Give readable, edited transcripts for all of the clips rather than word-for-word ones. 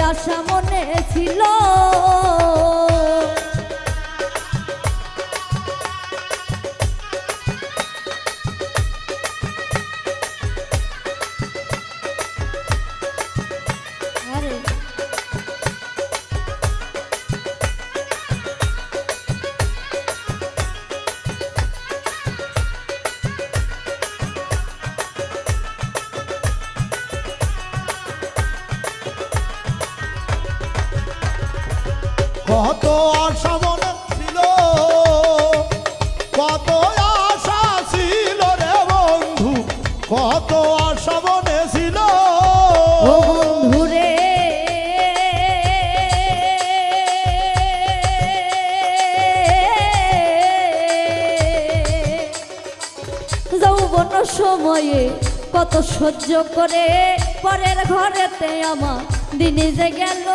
আশা মনে ছিল কত আশা মনে ছিল, কত আশা ছিল রে বন্ধু, কত আশা মনে ছিল ও বন্ধু রে যৌবন সময়ে কত সহ্য করে পরের ঘরেতে আমার দিনে যে গেল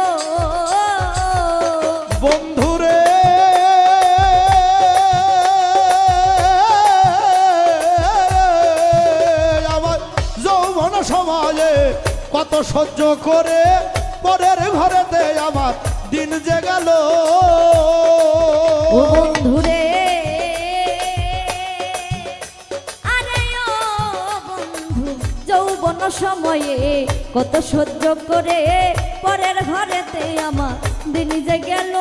বন্ধুরে আমার যৌবন সমাজে কত সহ্য করে পরের ঘরেতে আমার দিন যে গেল ও বন্ধুরে আরে ও বন্ধু যৌবন সময়ে কত সহ্য করে পরের ঘরেতে আমার দিন যে গেল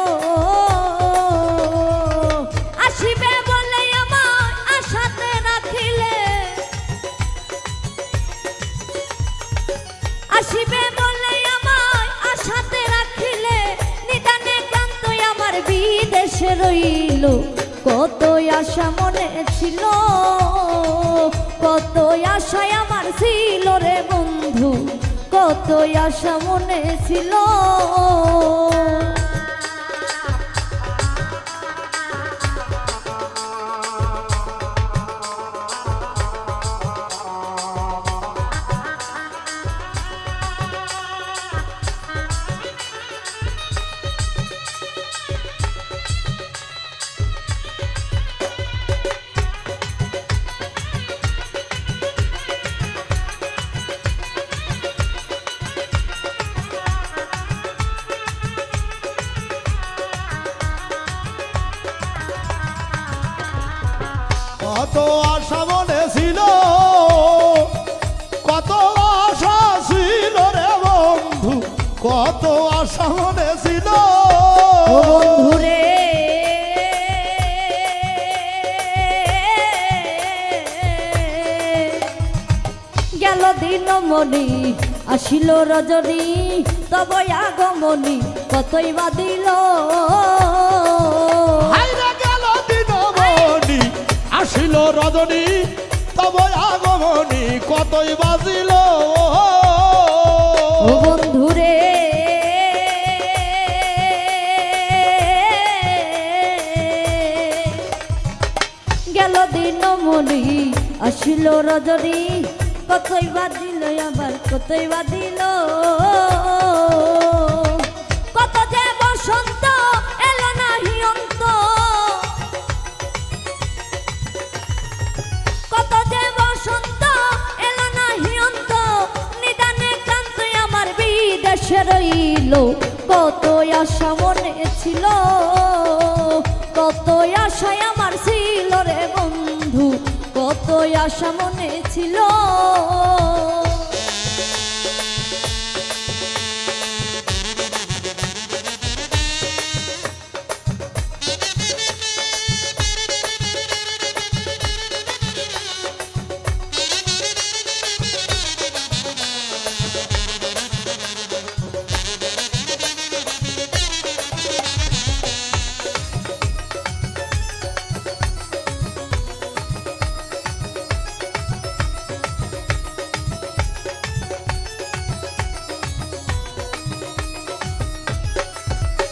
আসিবে বলে আমার আশাতে রাখিলে আসিবে বলে আমার আশাতে রাখিলে নিদানে ক্লান্ত আমার বিদেশে রইল কত আশা মনে ছিল কত আশায় আমার ছিল রে বন্ধু কত আশা মনে ছিল কত আশা মনে ছিল, কত আশা ছিল রে বন্ধু, কত আশা মনে ছিল ও বন্ধু রে গেল দিন মনি আসিল রজনী তব আগমনী কতই বা দিল গেল দিন মনি আসিল রজনী তব আগমনী কতই বাজিল ও বন্ধু রে গেল দিন মনি আসিল রজনী কতই বা দিল আবার কতই বা দিল কত যে বসন্ত এলো নাহি অন্ত কত যে বসন্ত এলো নাহি অন্ত নিদানে ক্লান্ত আমার বিদেশে রইল কত আশা মনে ছিল কত আশায় আমার ছিল রে বন্ধু কত আশা মনে ছিল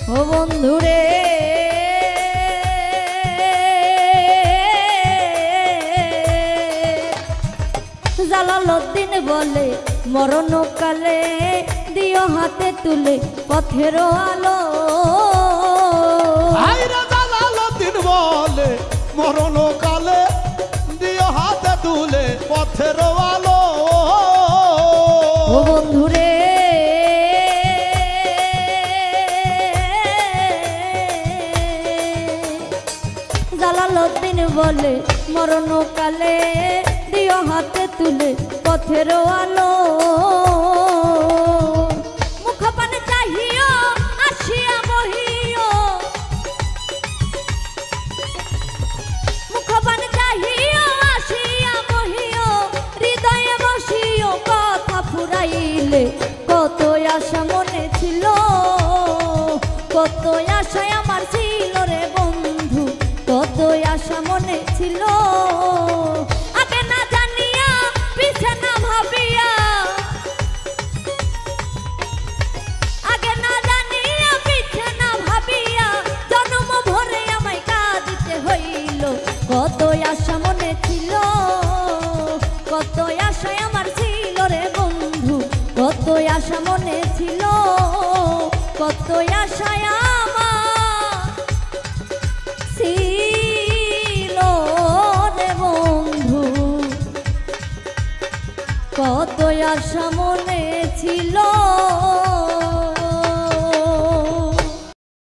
ও বন্ধুরে জালালউদ্দিন বলে মরণকালে দিও হাতে তুলে পথের আলো আইরা জালালউদ্দিন বলে মরণকালে দিও হাতে তুলে পথের আলো ও বন্ধুরে দিন বলে মরণকালে দিও হাতে তুলে পথের আলো মুখপানে চাহিও আসিয়া বহিও মুখপানে চাহিও আসিয়া বহিও হৃদয়ে বসিও কথা ফুরাইলে কত আশা মনে ছিল কত আশায় আমার ছিল রে বন্ধু কত আশা মনে ছিল আগে না জানিয়া পিছে না ভাবিয়া আগে না জানিয়া পিছে না ভাবিয়া জন্ম ভরে আমায় কাঁদিতে হইল কত আশা মনে ছিল কত আশায় আমার ছিল রে বন্ধু কত আশা মনে ছিল কত আশায় আমার ছিল রে বন্ধু কত আশা মনে ছিল